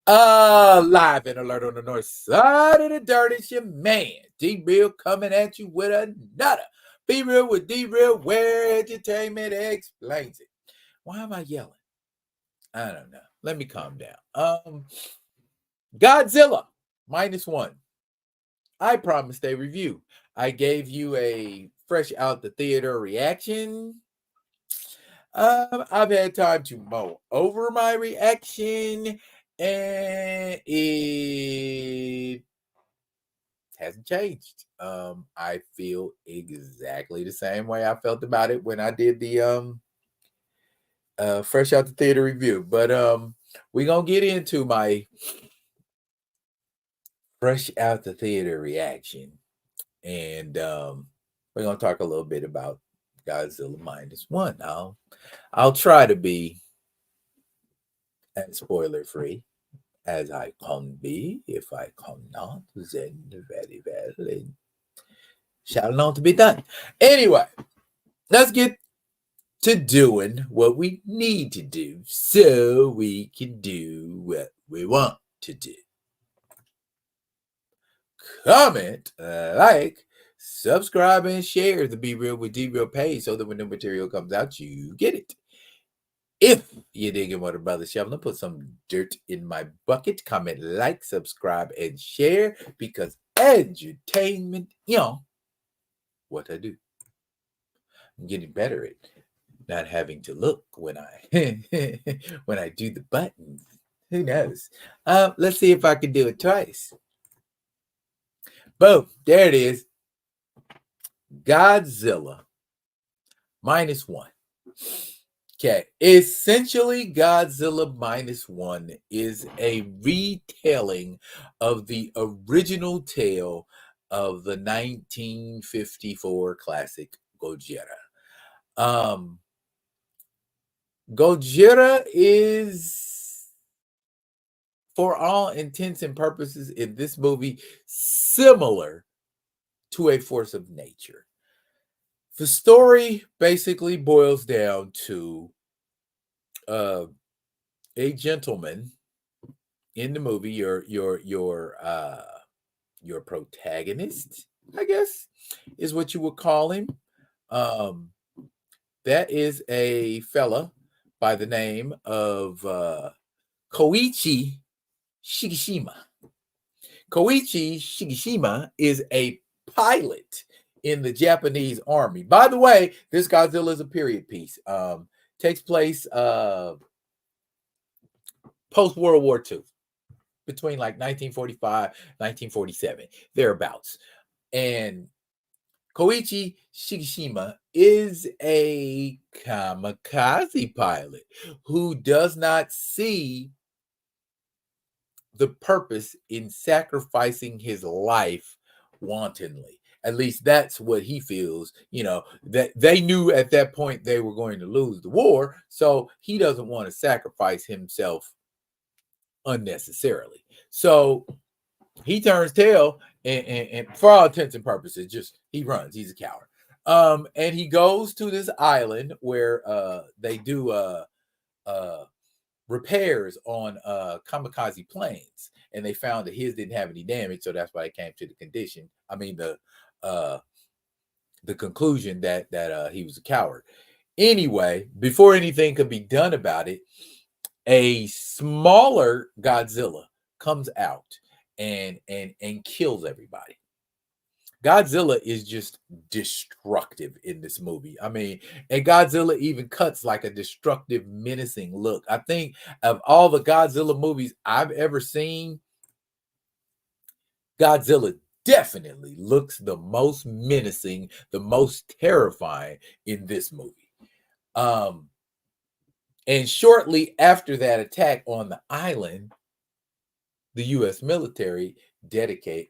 Live and alert on the north side of the dirt. It's your man, D-Real, coming at you with another Be Real with D-Real, where Edutainment explains it. Why am I yelling? I don't know. Let me calm down. Godzilla Minus One. I promised a review. I gave you a fresh out the theater reaction. I've had time to mull over my reaction, and it hasn't changed. I feel exactly the same way I felt about it when I did the fresh out the theater review. But we're gonna get into my fresh out the theater reaction, and we're gonna talk a little bit about Godzilla Minus One. I'll try to be as spoiler free as I can be. If I cannot, then very well, and shall not be done. Anyway, let's get to doing what we need to do so we can do what we want to do. Comment, like, subscribe, and share the Be Real with D-Real page so that when the material comes out, you get it. If you're digging what a brother shoveling, put some dirt in my bucket. Comment, like, subscribe, and share, because edutainment, what I do. I'm getting better at not having to look when I when I do the buttons. Who knows? Let's see if I can do it twice. Boom, there it is. Godzilla Minus One. Okay, essentially, Godzilla Minus One is a retelling of the original tale of the 1954 classic Godzilla. Godzilla is, for all intents and purposes in this movie, similar to a force of nature. The story basically boils down to a gentleman in the movie, your protagonist, I guess, is what you would call him. That is a fella by the name of Koichi Shigeshima. Koichi Shigeshima is a pilot in the Japanese army. By the way, this Godzilla is a period piece. Takes place post-World War II, between like 1945, 1947, thereabouts. And Koichi Shigeshima is a kamikaze pilot who does not see the purpose in sacrificing his life wantonly. At least that's what he feels, that they knew at that point they were going to lose the war. So he doesn't want to sacrifice himself unnecessarily. So he turns tail and for all intents and purposes, just he runs. He's a coward. And he goes to this island where they do repairs on kamikaze planes, and they found that his didn't have any damage, so that's why it came to the conclusion that he was a coward. Anyway, before anything could be done about it, a smaller Godzilla comes out and kills everybody. Godzilla is just destructive in this movie. And Godzilla even cuts like a destructive, menacing look. I think of all the Godzilla movies I've ever seen, Godzilla definitely looks the most menacing, the most terrifying in this movie. And shortly after that attack on the island, the U.S. military detonates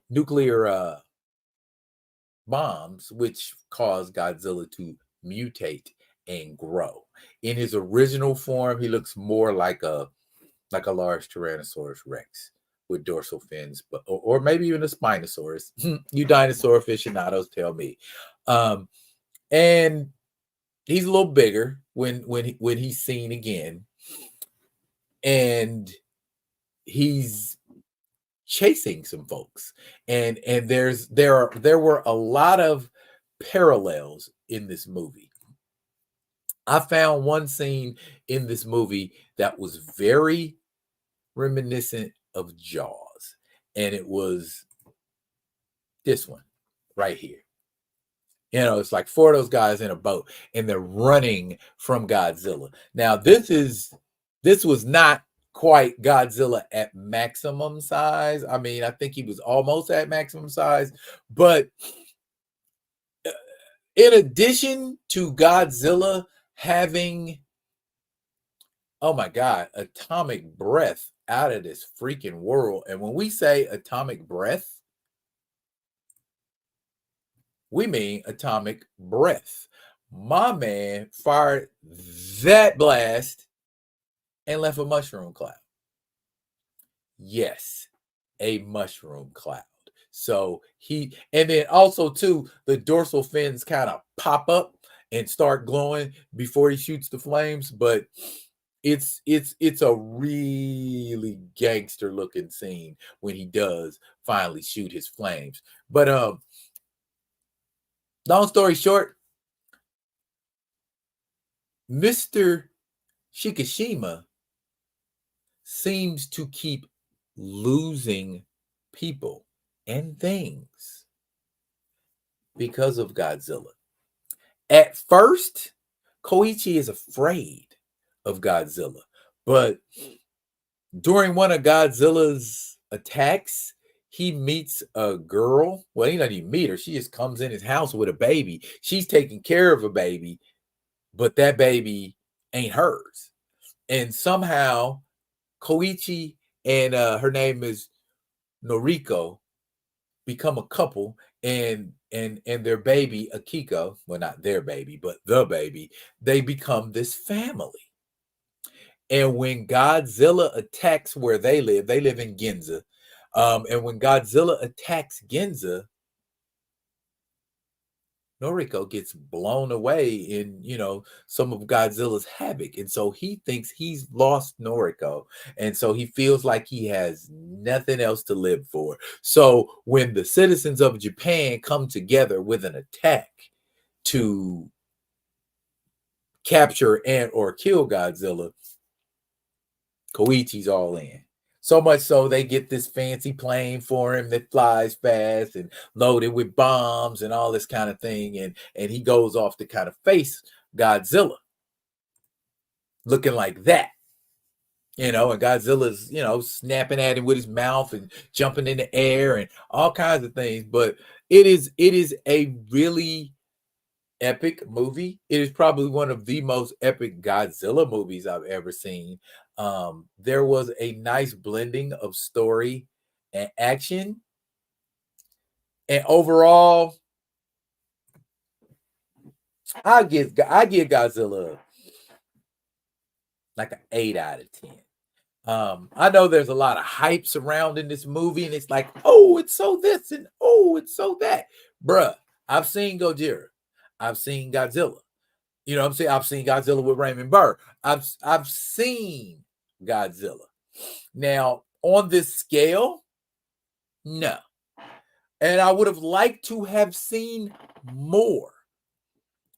nuclear bombs, which cause Godzilla to mutate and grow. In his original form, he looks more like a large Tyrannosaurus Rex with dorsal fins, or maybe even a Spinosaurus. You dinosaur aficionados tell me. And He's a little bigger when he's seen again, and he's chasing some folks, and there were a lot of parallels in this movie. I found one scene in this movie that was very reminiscent of Jaws, and it was this one right here. You know, it's like four of those guys in a boat, and they're running from Godzilla. Now, this was not quite Godzilla at maximum size. I mean, I think he was almost at maximum size, but in addition to Godzilla having, oh my God, atomic breath out of this freaking world. And when we say atomic breath, we mean atomic breath. My man fired that blast and left a mushroom cloud. Yes, a mushroom cloud. So and then also too, the dorsal fins kind of pop up and start glowing before he shoots the flames, but it's a really gangster looking scene when he does finally shoot his flames. But long story short, Mr. Shikishima seems to keep losing people and things because of Godzilla. At first, Koichi is afraid of Godzilla, but during one of Godzilla's attacks, he meets a girl. Well, he doesn't even meet her. She just comes in his house with a baby. She's taking care of a baby, but that baby ain't hers. And somehow Koichi and her name is Noriko become a couple, and their baby Akiko, well, not their baby, but the baby, they become this family. And when Godzilla attacks where they live in Ginza. And when Godzilla attacks Ginza, Noriko gets blown away in, some of Godzilla's havoc. And so he thinks he's lost Noriko. And so he feels like he has nothing else to live for. So when the citizens of Japan come together with an attack to capture and or kill Godzilla, Koichi's all in. So much so they get this fancy plane for him that flies fast and loaded with bombs and all this kind of thing. And he goes off to kind of face Godzilla looking like that. And Godzilla's, snapping at him with his mouth and jumping in the air and all kinds of things. But it is a really epic movie. It is probably one of the most epic Godzilla movies I've ever seen. There was a nice blending of story and action, and overall, I give Godzilla like an 8 out of 10. I know there's a lot of hype surrounding this movie, and it's like, oh, it's so this and oh, it's so that, bruh. I've seen Gojira, I've seen Godzilla. You know what I'm saying? I've seen Godzilla with Raymond Burr. I've seen Godzilla. Now, on this scale, no. And I would have liked to have seen more.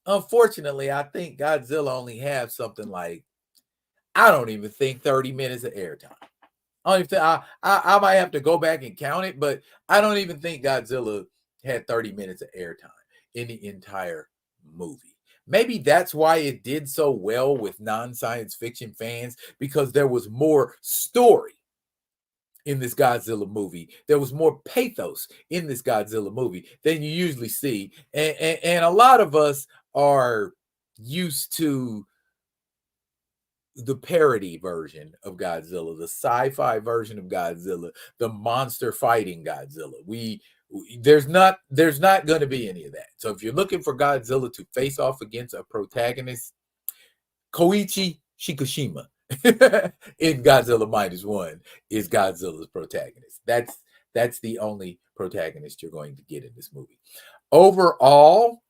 Unfortunately, I think Godzilla only has something like, I don't even think 30 minutes of airtime. I don't even think, I might have to go back and count it, but I don't even think Godzilla had 30 minutes of airtime in the entire movie. Maybe that's why it did so well with non-science fiction fans, because there was more story in this Godzilla movie. There was more pathos in this Godzilla movie than you usually see. And a lot of us are used to the parody version of Godzilla, the sci-fi version of Godzilla, the monster fighting Godzilla. There's not going to be any of that. So if you're looking for Godzilla to face off against a protagonist, Koichi Shikishima in Godzilla Minus One is Godzilla's protagonist. That's the only protagonist you're going to get in this movie. Overall,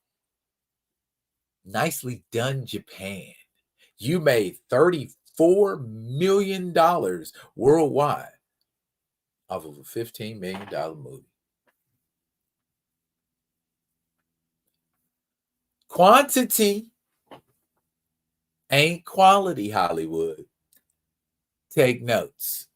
Nicely done, Japan. You made $34 million worldwide off of a $15 million movie. Quantity ain't quality, Hollywood. Take notes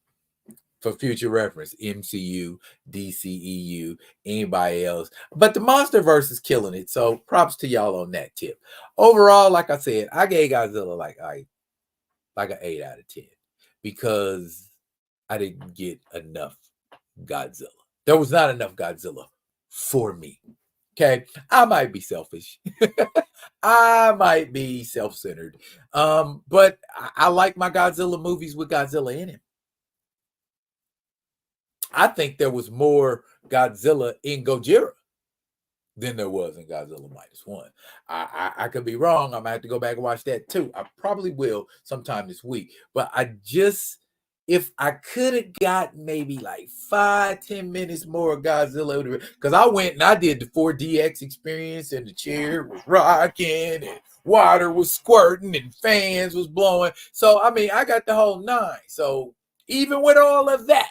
for future reference. MCU, DCEU, anybody else. But the MonsterVerse is killing it. So props to y'all on that tip. Overall, like I said, I gave Godzilla like an 8 out of 10 because I didn't get enough Godzilla. There was not enough Godzilla for me. Okay, I might be selfish. I might be self-centered. But I like my Godzilla movies with Godzilla in it. I think there was more Godzilla in Gojira than there was in Godzilla Minus One. I could be wrong. I might have to go back and watch that too. I probably will sometime this week. But if I could have got maybe like 5-10 minutes more of Godzilla, because I went and I did the 4DX experience and the chair was rocking and water was squirting and fans was blowing. So I mean, I got the whole 9. So even with all of that,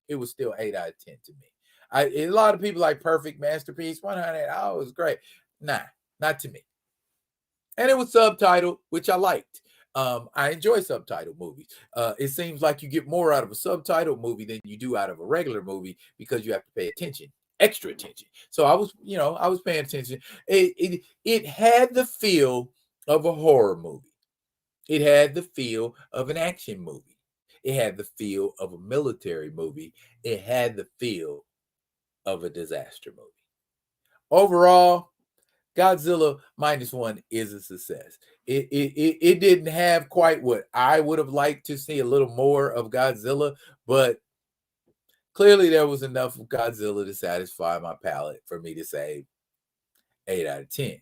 it was still 8 out of 10 to me. A lot of people like perfect masterpiece, 100. Oh, it was great. Nah, not to me. And it was subtitled, which I liked. I enjoy subtitled movies. It seems like you get more out of a subtitled movie than you do out of a regular movie because you have to pay attention, extra attention. So I was paying attention. It had the feel of a horror movie. It had the feel of an action movie. It had the feel of a military movie. It had the feel of a disaster movie. Overall, Godzilla Minus One is a success. It didn't have quite what I would have liked to see, a little more of Godzilla, but clearly there was enough of Godzilla to satisfy my palate for me to say 8 out of 10.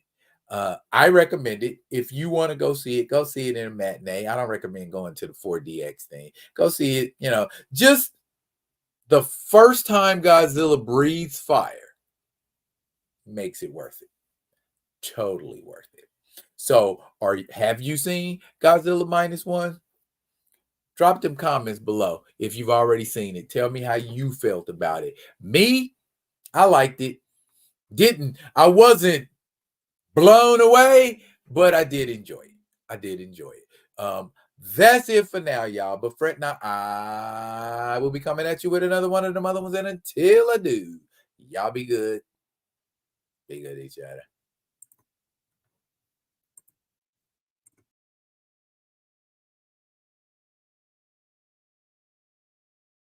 I recommend it. If you want to go see it in a matinee. I don't recommend going to the 4DX thing. Go see it, just the first time Godzilla breathes fire makes it worth it. Totally worth it. So, have you seen Godzilla Minus One? Drop them comments below if you've already seen it. Tell me how you felt about it. Me, I liked it. I wasn't blown away, but I did enjoy it. That's it for now, y'all. But fret not, I will be coming at you with another one of them other ones. And until I do, y'all be good. Be good to each other.